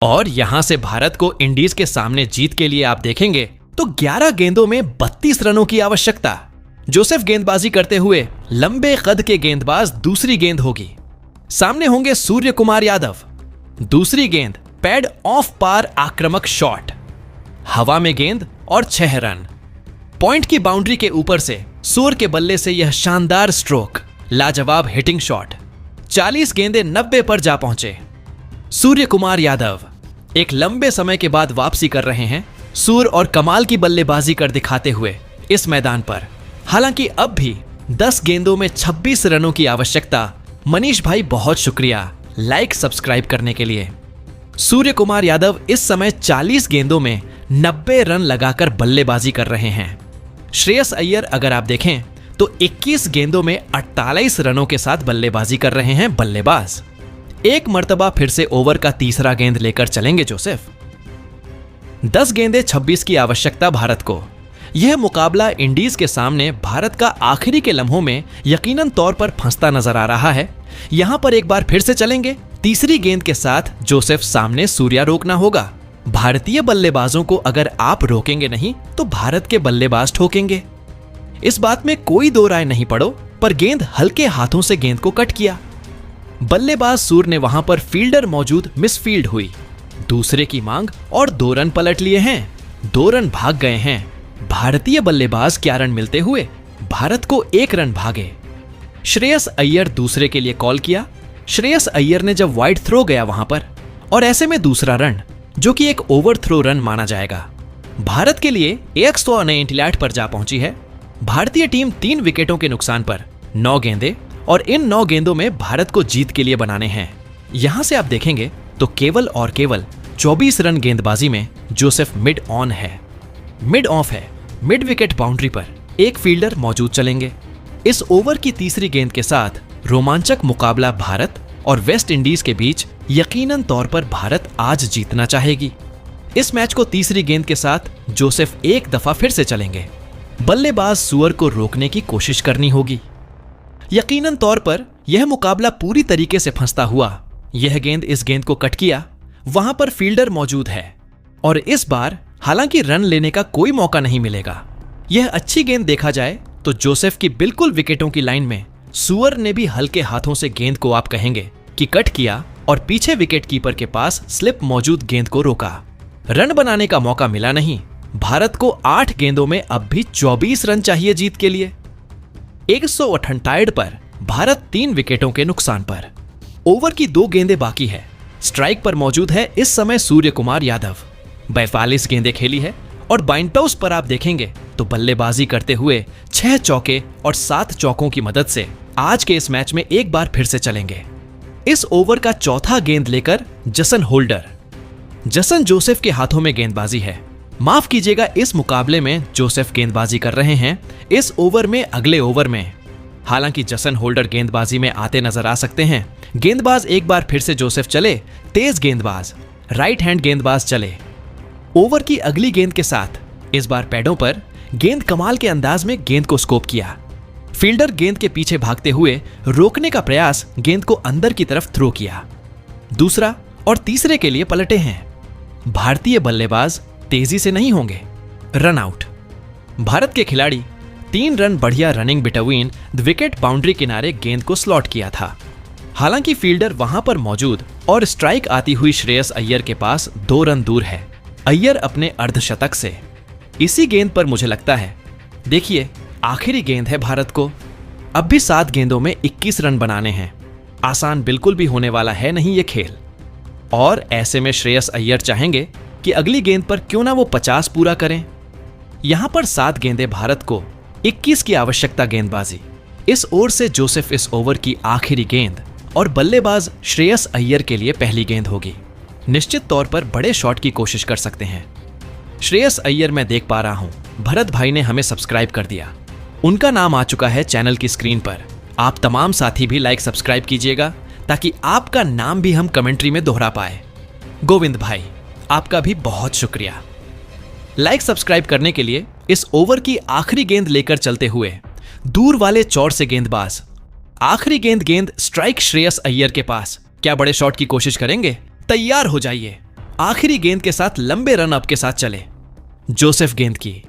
और यहां से भारत को इंडीज के सामने जीत के लिए आप देखेंगे तो 11 गेंदों में 32 रनों की आवश्यकता। जोसेफ गेंदबाजी करते हुए लंबे कद के गेंदबाज दूसरी गेंद होगी। सामने होंगे सूर्य कुमार यादव। दूसरी गेंद पैड ऑफ पार आक्रामक शॉट, हवा में गेंद और 6 रन। पॉइंट की बाउंड्री के ऊपर से सूर्य के बल्ले से यह शानदार स्ट्रोक, लाजवाब हिटिंग शॉट। 40 गेंदें 90 पर जा पहुंचे। सूर्य कुमार यादव एक लंबे समय के बाद वापसी कर रहे हैं सूर्य और कमाल की बल्लेबाजी कर दिखाते हुए इस मैदान पर। हालांकि अब भी 10 गेंदों में 26 रनों की आवश्यकता। मनीष भाई बहुत शुक्रिया लाइक सब्सक्राइब करने के लिए। सूर्य कुमार यादव इस समय 40 गेंदों में 90 रन लगाकर बल्लेबाजी कर रहे हैं। श्रेयस अय्यर अगर आप देखें तो 21 गेंदों में 48 रनों के साथ बल्लेबाजी कर रहे हैं बल्लेबाज। एक मर्तबा फिर से ओवर का तीसरा गेंद लेकर चलेंगे जोसेफ। 10 गेंदें 26 की आवश्यकता भारत को। यह मुकाबला इंडीज के सामने भारत का आखिरी के लम्हों में यकीनन तौर पर फंसता नजर आ रहा है। यहां पर एक बार फिर से चलेंगे। तीसरी गेंद के साथ जोसेफ सामने सूर्या रोकना होगा। भारतीय बल्लेबाजों को अगर आप रोकेंगे नहीं तो भारत के बल्लेबाज ठोकेंगे, इस बात में कोई दो राय नहीं पड़ो। पर गेंद हल्के हाथों से गेंद को कट किया। बल्लेबाज सूर्य ने वहां पर फील्डर मौजूद मिसफील्ड हुई। दूसरे की मांग और 2 रन पलट लिए हैं। 2 रन भाग गए हैं। भारतीय बल्लेबाज 11 रन मिलते हुए भारत को 1 रन भागे। श्रेयस अय्यर दूसरे के लिए कॉल किया। श्रेयस अय्यर ने जब वाइड थ्रो गया वहां पर, और ऐसे में दूसरा रन जो कि एक ओवर थ्रो रन माना जाएगा। भारत के लिए AX तो नए इंटिलैट पर जा पहुंची है। भारतीय टीम 3 विकेटों के नुकसान पर 9 गेंदें, और इन 9 गेंदों में भारत को जीत के लिए बनाने हैं। यहां से आप देखेंगे तो केवल और केवल 24 रन गेंदबाजी में जोसेफ मिड ऑन है, मिड ऑफ है। मिड विकेट बाउंड्री पर एक फील्डर मौजूद चलेंगे। इस ओवर की तीसरी गेंद के साथ रोमांचक मुकाबला भारत और वेस्ट इंडीज के बीच। यकीनन तौर पर भारत आज जीतना चाहेगी। इस मैच को तीसरी गेंद के साथ जोसेफ एक दफा फिर से चलेंगे। बल्लेबाज सूअर को रोकने की कोशिश करनी होगी। यकीनन तौर पर यह मुकाबला पूरी तरीके से फंसता हुआ। यह गेंद इस गेंद को कट किया। वहां पर फील्डर मौजूद है और इस बार हालांकि रन लेने का कोई मौका नहीं मिलेगा। यह अच्छी गेंद देखा जाए तो जोसेफ की बिल्कुल विकेटों की लाइन में सूअर ने भी हल्के हाथों से गेंद को आप कहेंगे कि कट किया और पीछे विकेट कीपर के पास स्लिप मौजूद गेंद को रोका। रन बनाने का मौका मिला नहीं। भारत को 8 गेंदों में अब भी 24 रन चाहिए जीत के लिए। 158 पर भारत 3 विकेटों के नुकसान पर। ओवर की 2 गेंदें बाकी है। स्ट्राइक पर मौजूद है इस समय सूर्य कुमार यादव। 42 गेंदें खेली है और बाइंटॉस पर आप देखेंगे तो बल्लेबाजी करते हुए 6 चौके और 7 चौकों की मदद से आज के इस मैच में एक बार फिर से चलेंगे। इस ओवर का चौथा गेंद लेकर जसन होल्डर। जसन जोसेफ के हाथों में गेंदबाजी है। माफ कीजिएगा, इस मुकाबले में जोसेफ गेंदबाजी कर रहे हैं इस ओवर में अगले ओवर में। हालांकि जसन होल्डर गेंदबाजी में आते नजर आ सकते हैं। गेंदबाज एक बार फिर से जोसेफ चले। तेज गेंदबाज, राइट हैंड गेंदबाज चले। ओवर की अगली गेंद के साथ इस बार पैडों पर गेंद कमाल के अंदाज में गेंद को स्कोप किया। फील्डर गेंद के पीछे भागते हुए रोकने का प्रयास, गेंद को अंदर की तरफ थ्रो किया। दूसरा और तीसरे के लिए पलटे हैं। भारतीय बल्लेबाज तेजी से नहीं होंगे। Run out. भारत के खिलाड़ी 3 रन बढ़िया running between the wicket boundary किनारे गेंद को स्लॉट किया था। हालांकि फील्डर वहां पर मौजूद और स्ट्राइक आती हुई श्रेयस अय्यर के पास 2 रन दूर है। अय्यर अपने अर्धशतक से। इसी गेंद पर मुझे लगता है, देखिए आखिरी गेंद है भारत को। अब भी 7 गेंदों में 21 रन बनाने हैं। आसान बिल्कुल भी होने वाला है नहीं ये खेल। और ऐसे में श्रेयस अय्यर चाहेंगे कि अगली गेंद पर क्यों ना वो 50 पूरा करें। यहां पर 7 गेंदें भारत को, 21 की आवश्यकता गेंदबाजी। इस ओर से जोसेफ इस ओवर की आखिरी गेंद और बल्लेबाज श्रेयस अय्यर के लिए पहली गेंद होगी। निश्चित तौर पर बड़े शॉट की कोशिश कर सकते हैं। श्रेयस अय्यर मैं देख पा रहा हूं, भरत भाई ने हमें सब्सक्राइब कर दिया। उनका नाम आ चुका है चैनल की स्क्रीन पर। आप तमाम साथी भी लाइक सब्सक्राइब कीजिएगा ताकि आपका नाम भी हम कमेंट्री में दोहरा पाए। गोविंद भाई, आपका भी बहुत शुक्रिया। लाइक सब्सक्राइब करने के लिए इस ओवर की आखिरी गेंद लेकर चलते हुए दूर वाले चौर से गेंदबाज। आखिरी गेंद स्ट्राइक श्रेयस अय्यर के पास। क्या बड़े शॉट की कोशिश करेंगे? तैयार हो जाइए आखिरी गेंद के साथ लंबे रन अप के साथ चले। जोसेफ गेंद की